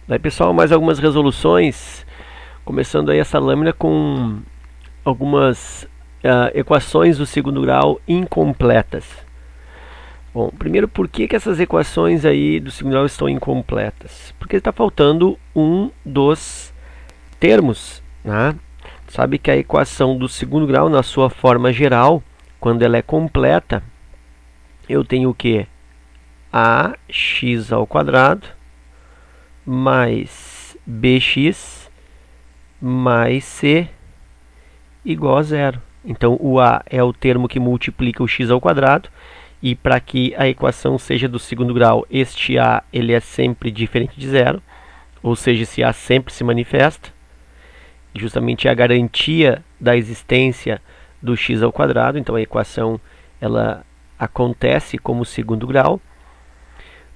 Daí, pessoal, mais algumas resoluções, começando aí essa lâmina com algumas equações do segundo grau incompletas. Bom, primeiro, por que essas equações aí do segundo grau estão incompletas? Porque está faltando um dos termos, né? Sabe que a equação do segundo grau, na sua forma geral, quando ela é completa, eu tenho o que? Ax ao quadrado mais bx mais c igual a zero. Então, o a é o termo que multiplica o x ao quadrado, e para que a equação seja do segundo grau, este a ele é sempre diferente de zero, ou seja, esse a sempre se manifesta. Justamente é a garantia da existência do x ao quadrado, então a equação ela acontece como segundo grau.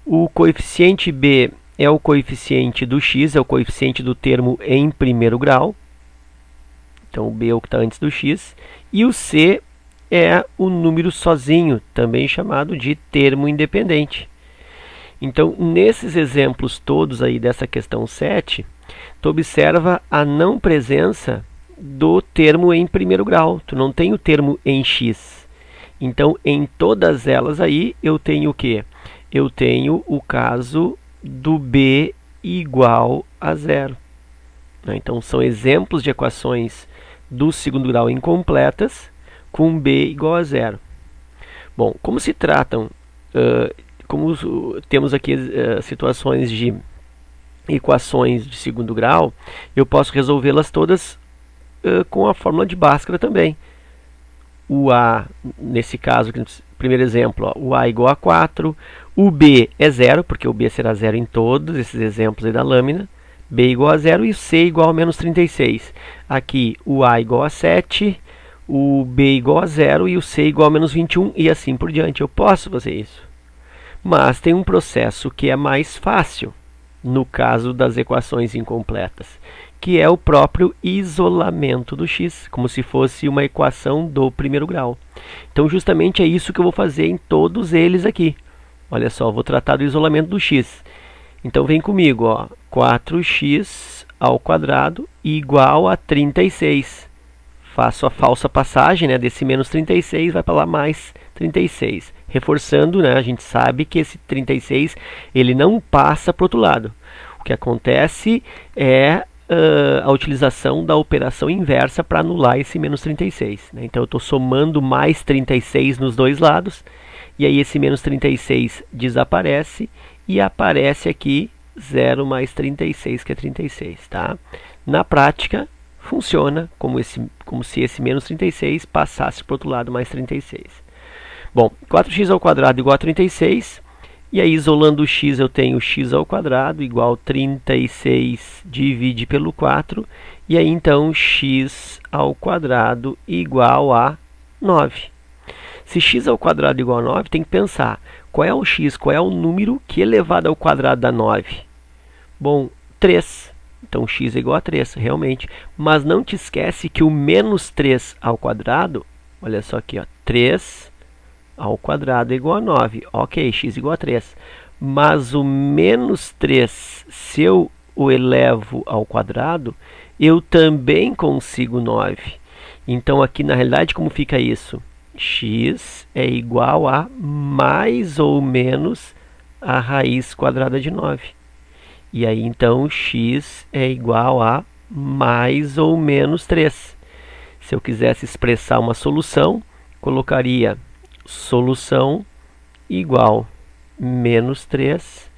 O coeficiente b é o coeficiente do x, é o coeficiente do termo em primeiro grau. Então, o b é o que está antes do x. E o c é o número sozinho, também chamado de termo independente. Então, nesses exemplos todos aí dessa questão 7, tu observa a não presença do termo em primeiro grau. Tu não tem o termo em x. Então, em todas elas aí, eu tenho o quê? Eu tenho o caso do b igual a zero. Então, são exemplos de equações do segundo grau incompletas com b igual a zero. Bom, como se tratam, como temos aqui situações de equações de segundo grau, eu posso resolvê-las todas com a fórmula de Bhaskara também. O a, nesse caso, primeiro exemplo, ó, o a igual a 4, o b é zero, porque o b será zero em todos esses exemplos aí da lâmina, b igual a zero e o c igual a menos 36. Aqui o a igual a 7, o b igual a zero e o c igual a menos 21 e assim por diante. Eu posso fazer isso. Mas tem um processo que é mais fácil no caso das equações incompletas, que é o próprio isolamento do x, como se fosse uma equação do primeiro grau. Então, justamente é isso que eu vou fazer em todos eles aqui. Olha só, eu vou tratar do isolamento do x. Então, vem comigo, ó, 4x ao quadrado igual a 36. Faço a falsa passagem, né, desse menos 36, vai para lá mais 36. Reforçando, né, a gente sabe que esse 36 ele não passa para o outro lado. O que acontece é a utilização da operação inversa para anular esse menos 36. Né? Então eu estou somando mais 36 nos dois lados, e aí esse menos 36 desaparece, e aparece aqui 0 mais 36, que é 36. Tá? Na prática, funciona como se esse menos 36 passasse para o outro lado mais 36. Bom, 4x ao quadrado igual a 36. E aí, isolando o x, eu tenho x ao quadrado igual a 36 divide pelo 4. E aí, então, x ao quadrado igual a 9. Se x ao quadrado igual a 9, tem que pensar, qual é o x, qual é o número que elevado ao quadrado dá 9? Bom, 3. Então, x é igual a 3, realmente. Mas não te esquece que o menos 3 ao quadrado, olha só aqui, ó, 3 ao quadrado é igual a 9. Ok, x igual a 3. Mas o menos 3, se eu o elevo ao quadrado, eu também consigo 9. Então, aqui na realidade, como fica isso? X é igual a mais ou menos a raiz quadrada de 9. E aí, então, x é igual a mais ou menos 3. Se eu quisesse expressar uma solução, colocaria solução igual menos 3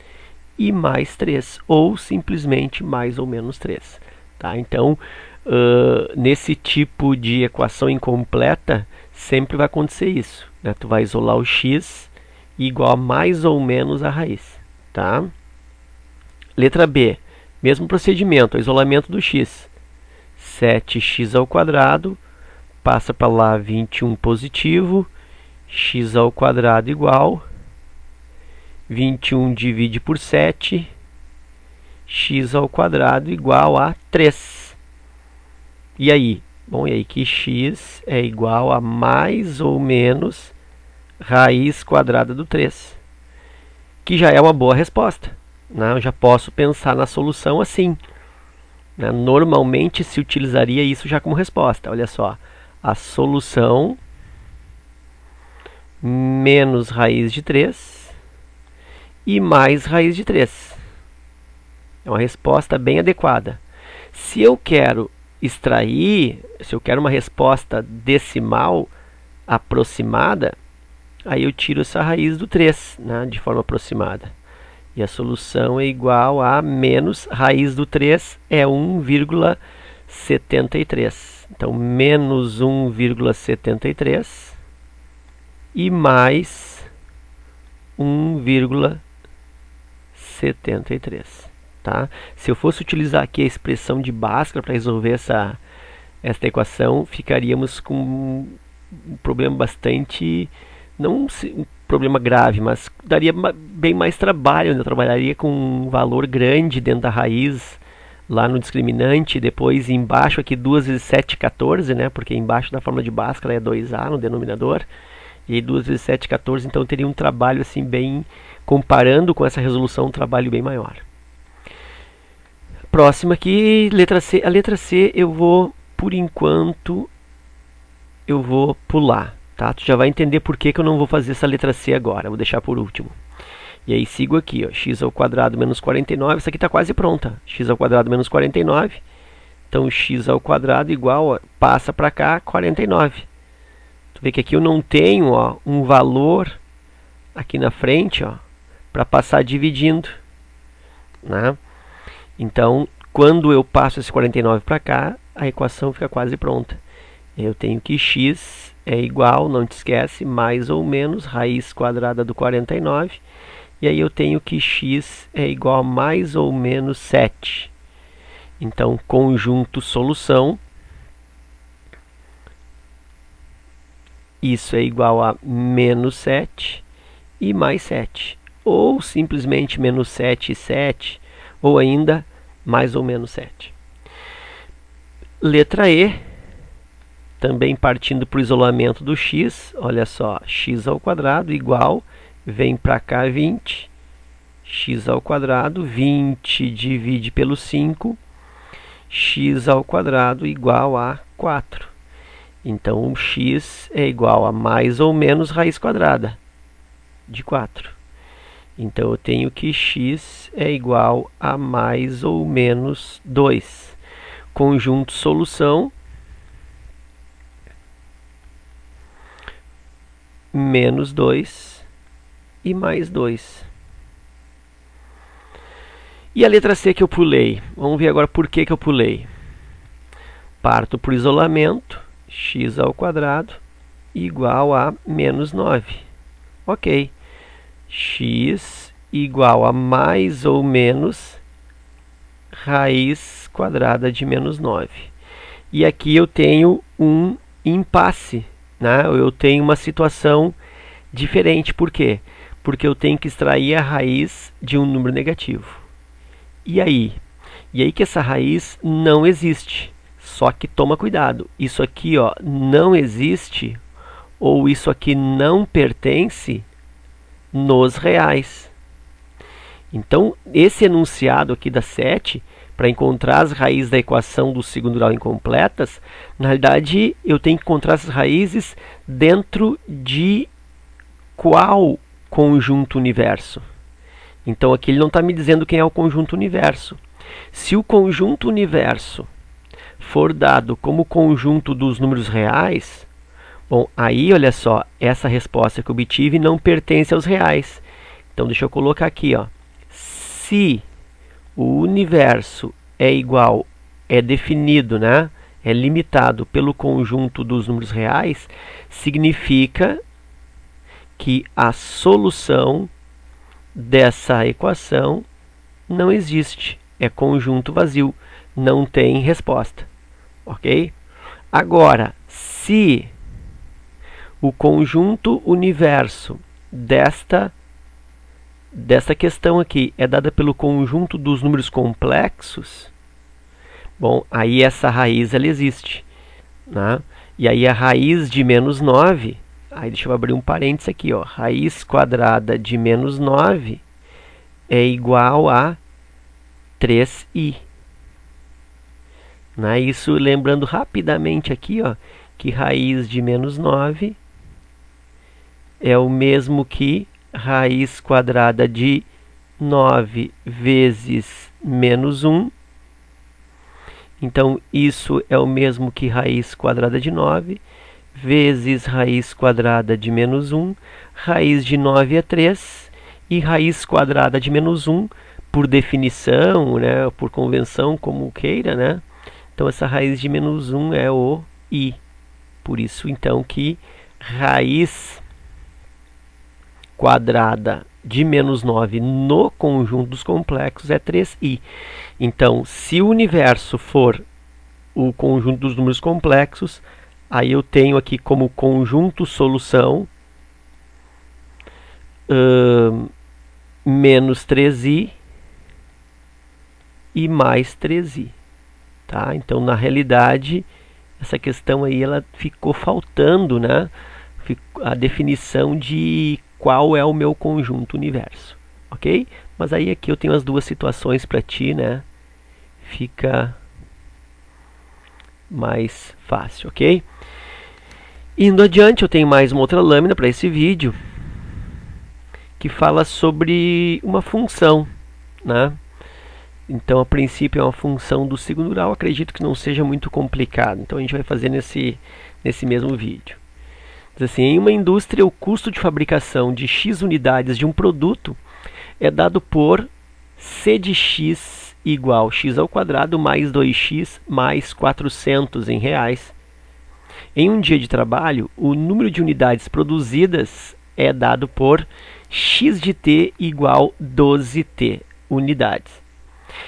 e mais 3, ou simplesmente mais ou menos 3. Tá? Então, nesse tipo de equação incompleta, sempre vai acontecer isso. Né? Tu vai isolar o x igual a mais ou menos a raiz. Tá? Letra B, mesmo procedimento, isolamento do x. 7x ao quadrado, passa para lá 21 positivo, x ao quadrado igual 21 divide por 7, x ao quadrado igual a 3. E aí? Bom, e aí que x é igual a mais ou menos raiz quadrada do 3, que já é uma boa resposta. né, eu já posso pensar na solução assim, né? Normalmente se utilizaria isso já como resposta. Olha só, a solução menos raiz de 3 e mais raiz de 3. É uma resposta bem adequada. Se eu quero extrair, se eu quero uma resposta decimal aproximada, aí eu tiro essa raiz do 3, né, de forma aproximada. E a solução é igual a menos raiz do 3 é 1,73. Então, menos 1,73 e mais 1,73. Tá? Se eu fosse utilizar aqui a expressão de Bhaskara para resolver esta equação, ficaríamos com um problema bastante, não um problema grave, mas daria bem mais trabalho. Eu trabalharia com um valor grande dentro da raiz, lá no discriminante, depois embaixo aqui 2 vezes 7, 14, né? Porque embaixo da fórmula de Bhaskara é 2a no denominador, e aí 2 vezes 7, 14, então teria um trabalho assim bem, comparando com essa resolução, um trabalho bem maior. Próxima aqui, letra C. A letra C eu vou, por enquanto, eu vou pular, tá? Tu já vai entender por que eu não vou fazer essa letra C agora, vou deixar por último. E aí sigo aqui, ó, x ao quadrado menos 49, essa aqui está quase pronta. X ao quadrado menos 49, então x ao quadrado igual, ó, passa para cá, 49. Tu vê que aqui eu não tenho, ó, um valor aqui na frente, ó, para passar dividindo, né? Então, quando eu passo esse 49 para cá, a equação fica quase pronta. Eu tenho que x é igual, não te esquece, mais ou menos raiz quadrada do 49. E aí eu tenho que x é igual a mais ou menos 7. Então, conjunto solução, isso é igual a menos 7 e mais 7. Ou simplesmente menos 7 e 7, ou ainda mais ou menos 7. Letra E, também partindo para o isolamento do x, olha só, x ao quadrado igual, vem para cá 20, x ao quadrado, 20 divide pelo 5, x ao quadrado igual a 4. Então, o x é igual a mais ou menos raiz quadrada de 4. Então, eu tenho que x é igual a mais ou menos 2. Conjunto solução, menos 2 e mais 2. E a letra C que eu pulei? Vamos ver agora por que eu pulei. Parto por isolamento, x ao quadrado igual a menos 9. Ok. X igual a mais ou menos raiz quadrada de menos 9. E aqui eu tenho um impasse, né? Eu tenho uma situação diferente. Por quê? Porque eu tenho que extrair a raiz de um número negativo. E aí? E aí que essa raiz não existe. Só que toma cuidado. Isso aqui, ó, não existe, ou isso aqui não pertence nos reais. Então, esse enunciado aqui da 7, para encontrar as raízes da equação do segundo grau incompletas, na realidade, eu tenho que encontrar essas raízes dentro de qual conjunto universo? Então, aqui ele não está me dizendo quem é o conjunto universo. Se o conjunto universo for dado como conjunto dos números reais, bom, aí, olha só, essa resposta que eu obtive não pertence aos reais. Então, deixa eu colocar aqui, ó. Se o universo é igual, é definido, né? É limitado pelo conjunto dos números reais, significa que a solução dessa equação não existe. É conjunto vazio, não tem resposta. Ok? Agora, se o conjunto universo desta questão aqui é dada pelo conjunto dos números complexos, bom, aí essa raiz ela existe, né? E aí a raiz de menos 9, aí deixa eu abrir um parênteses aqui, ó, raiz quadrada de menos 9 é igual a 3i. Né? Isso lembrando rapidamente aqui, ó, que raiz de menos 9 é o mesmo que raiz quadrada de 9 vezes menos 1. Então, isso é o mesmo que raiz quadrada de 9 vezes raiz quadrada de menos 1. Raiz de 9 é 3 e raiz quadrada de menos 1, por definição, né, por convenção, como queira, né? Então, essa raiz de menos 1 é o i. Por isso, então, que raiz quadrada de menos 9 no conjunto dos complexos é 3i. Então, se o universo for o conjunto dos números complexos, aí eu tenho aqui como conjunto solução menos 3i e mais 3i. Tá? Então, na realidade, essa questão aí ela ficou faltando, né? A definição de qual é o meu conjunto universo, ok? Mas aí aqui eu tenho as duas situações para ti, né? Fica mais fácil, ok? Indo adiante, eu tenho mais uma outra lâmina para esse vídeo que fala sobre uma função, né? Então, a princípio é uma função do segundo grau, acredito que não seja muito complicado. Então, a gente vai fazer nesse mesmo vídeo. Diz assim, em uma indústria, o custo de fabricação de X unidades de um produto é dado por C de X igual x ao quadrado mais 2x mais 400 em reais. Em um dia de trabalho, o número de unidades produzidas é dado por x de t igual 12t unidades,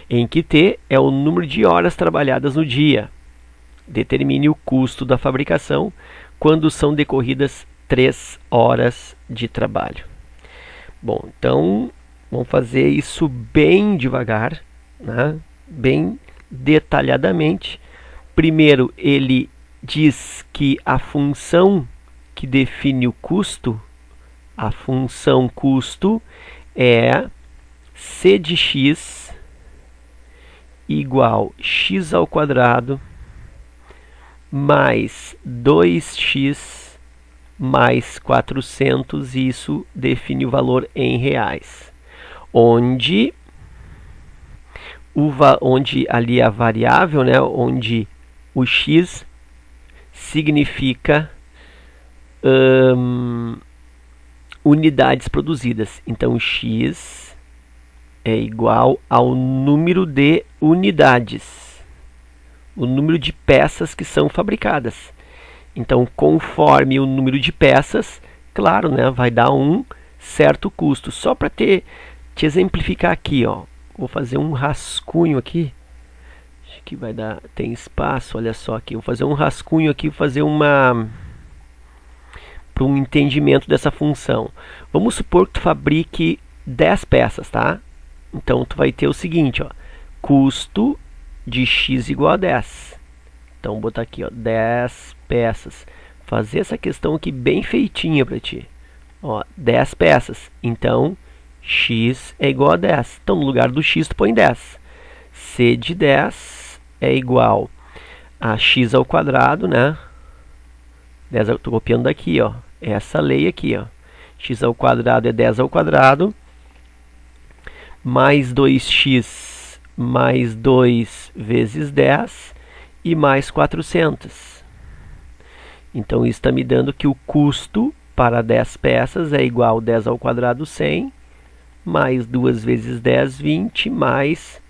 em que t é o número de horas trabalhadas no dia. Determine o custo da fabricação quando são decorridas 3 horas de trabalho. Bom, então vamos fazer isso bem devagar, né? Bem detalhadamente. Primeiro, ele diz que a função que define o custo, a função custo é c de x igual x ao quadrado mais 2x mais 400, e isso define o valor em reais, onde ali a variável, né, onde o x significa unidades produzidas. Então, x é igual ao número de unidades, o número de peças que são fabricadas. Então, conforme o número de peças, claro, né, vai dar um certo custo. Só para te exemplificar aqui, ó, vou fazer um rascunho aqui. Acho que vai dar, tem espaço, olha só aqui. Vou fazer um rascunho aqui, fazer para um entendimento dessa função. Vamos supor que tu fabrique 10 peças, tá? Então, tu vai ter o seguinte, ó, custo de x igual a 10. Então, vou botar aqui, ó, 10 peças. Fazer essa questão aqui bem feitinha para ti. Ó, 10 peças. Então, x é igual a 10. Então, no lugar do x, tu põe 10. C de 10 é igual a x ao quadrado, né? 10 eu estou copiando daqui, ó. Essa lei aqui, ó. X ao quadrado é 10 ao quadrado. Mais 2x mais 2 vezes 10 e mais 400. Então, isso está me dando que o custo para 10 peças é igual a 10 ao quadrado 100, mais 2 vezes 10, 20, mais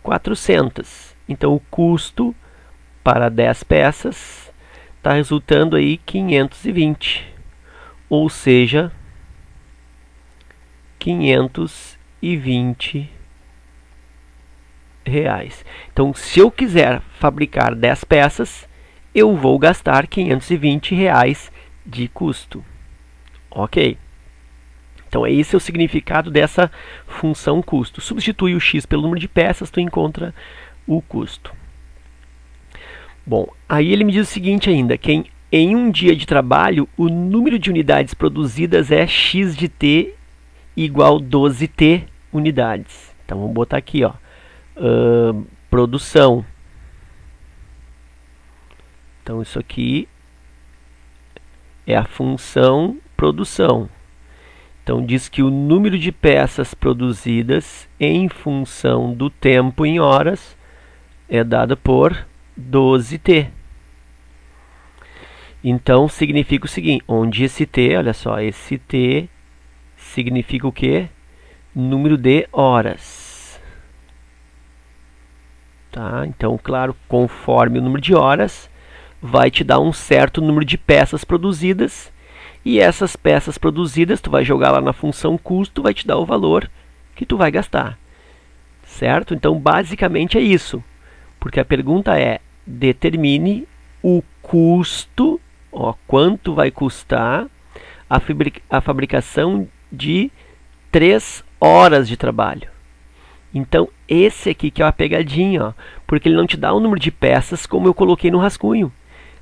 400. Então, o custo para 10 peças está resultando aí 520, ou seja, 520 reais. Então, se eu quiser fabricar 10 peças, eu vou gastar 520 reais de custo. Ok? Então, esse é o significado dessa função custo. Substitui o x pelo número de peças, tu encontra o custo. Bom, aí ele me diz o seguinte ainda, que em um dia de trabalho, o número de unidades produzidas é x de t igual 12t unidades. Então vamos botar aqui, ó, produção. Então isso aqui é a função produção. Então diz que o número de peças produzidas em função do tempo em horas é dado por 12t. Então significa o seguinte, onde esse t, olha só, esse t significa o quê? Número de horas. Tá? Então, claro, conforme o número de horas, vai te dar um certo número de peças produzidas, e essas peças produzidas, tu vai jogar lá na função custo, vai te dar o valor que tu vai gastar. Certo? Então, basicamente é isso. Porque a pergunta é, determine o custo, ó, quanto vai custar a fabricação de 3 horas de trabalho. Então, esse aqui que é uma pegadinha, ó, porque ele não te dá o número de peças como eu coloquei no rascunho.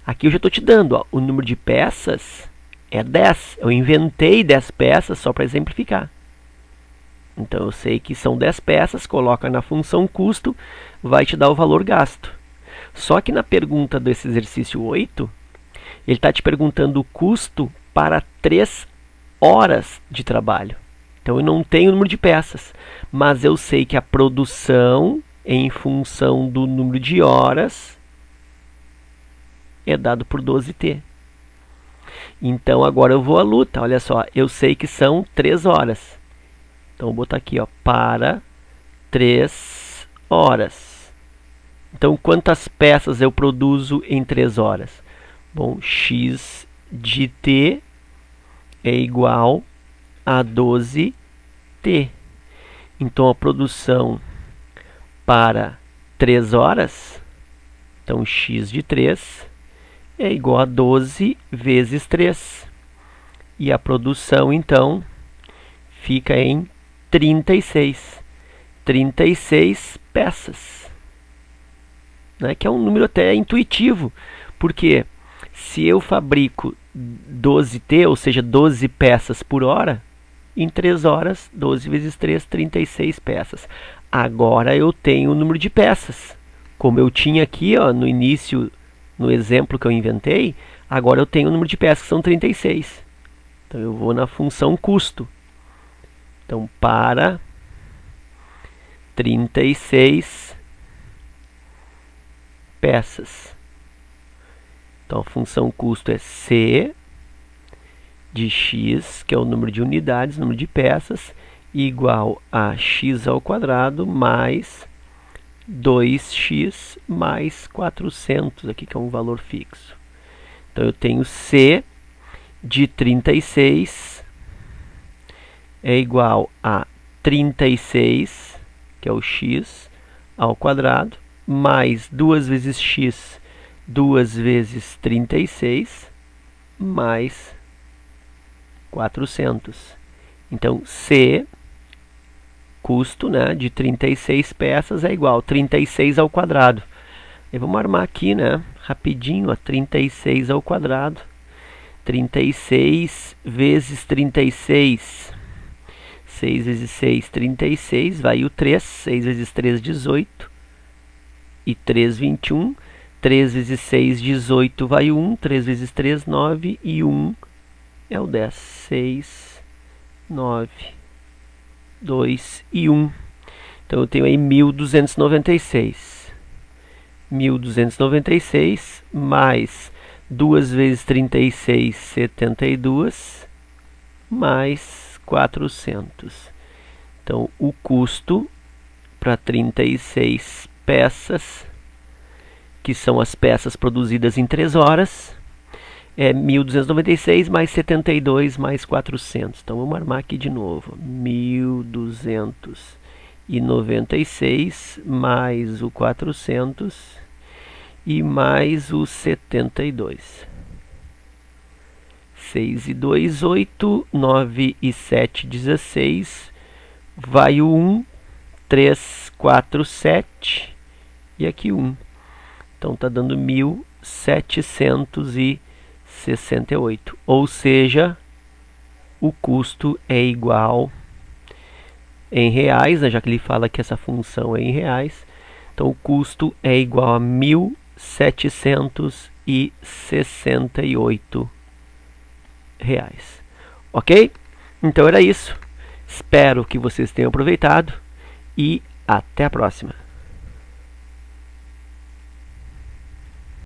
Aqui eu já estou te dando, ó, o número de peças é 10. Eu inventei 10 peças só para exemplificar. Então eu sei que são 10 peças, coloca na função custo, vai te dar o valor gasto. Só que na pergunta desse exercício 8, ele está te perguntando o custo para 3 horas de trabalho. Então eu não tenho o número de peças, mas eu sei que a produção em função do número de horas é dado por 12t. Então agora eu vou à luta. Olha só, eu sei que são 3 horas. Então vou botar aqui, ó, para 3 horas. Então quantas peças eu produzo em 3 horas? Bom, x de t é igual a 12t. Então a produção para 3 horas, então x de 3 é igual a 12 vezes 3. E a produção, então, fica em 36. 36 peças. Né? Que é um número até intuitivo. Porque se eu fabrico 12t, ou seja, 12 peças por hora, em 3 horas, 12 vezes 3, 36 peças. Agora eu tenho o número de peças. Como eu tinha aqui, ó, no início, no exemplo que eu inventei, agora eu tenho o número de peças, que são 36. Então eu vou na função custo. Então, para 36 peças. Então a função custo é C de x, que é o número de unidades, número de peças, igual a x ao quadrado mais 2x mais 400, aqui que é um valor fixo. Então eu tenho C de 36 é igual a 36, que é o x, ao quadrado, mais 2 vezes x, 2 vezes 36, mais 400. Então, C, custo, né, de 36 peças é igual a 36 ao quadrado. E vamos armar aqui, né, rapidinho, ó, 36 ao quadrado. 36 vezes 36. 6 vezes 6, 36. Vai o 3. 6 vezes 3, 18. E 3, 21. 3 vezes 6, 18. Vai o 1. 3 vezes 3, 9. E 1 é o 10. 6, 9, 2 e 1. Então eu tenho aí 1296. 1296 mais 2 vezes 36, 72, mais 400. Então o custo para 36 peças, que são as peças produzidas em 3 horas, é 1296 mais 72 mais 400. Então vamos armar aqui de novo. 1296 mais o 400 e mais o 72. 6 e 2, 8. 9 e 7, 16. Vai o 1. 3, 4, 7. E aqui 1. Então está dando 1768. Ou seja, o custo é igual em reais, né, já que ele fala que essa função é em reais. Então o custo é igual a R$ 1.768. Ok? Então era isso. Espero que vocês tenham aproveitado e até a próxima.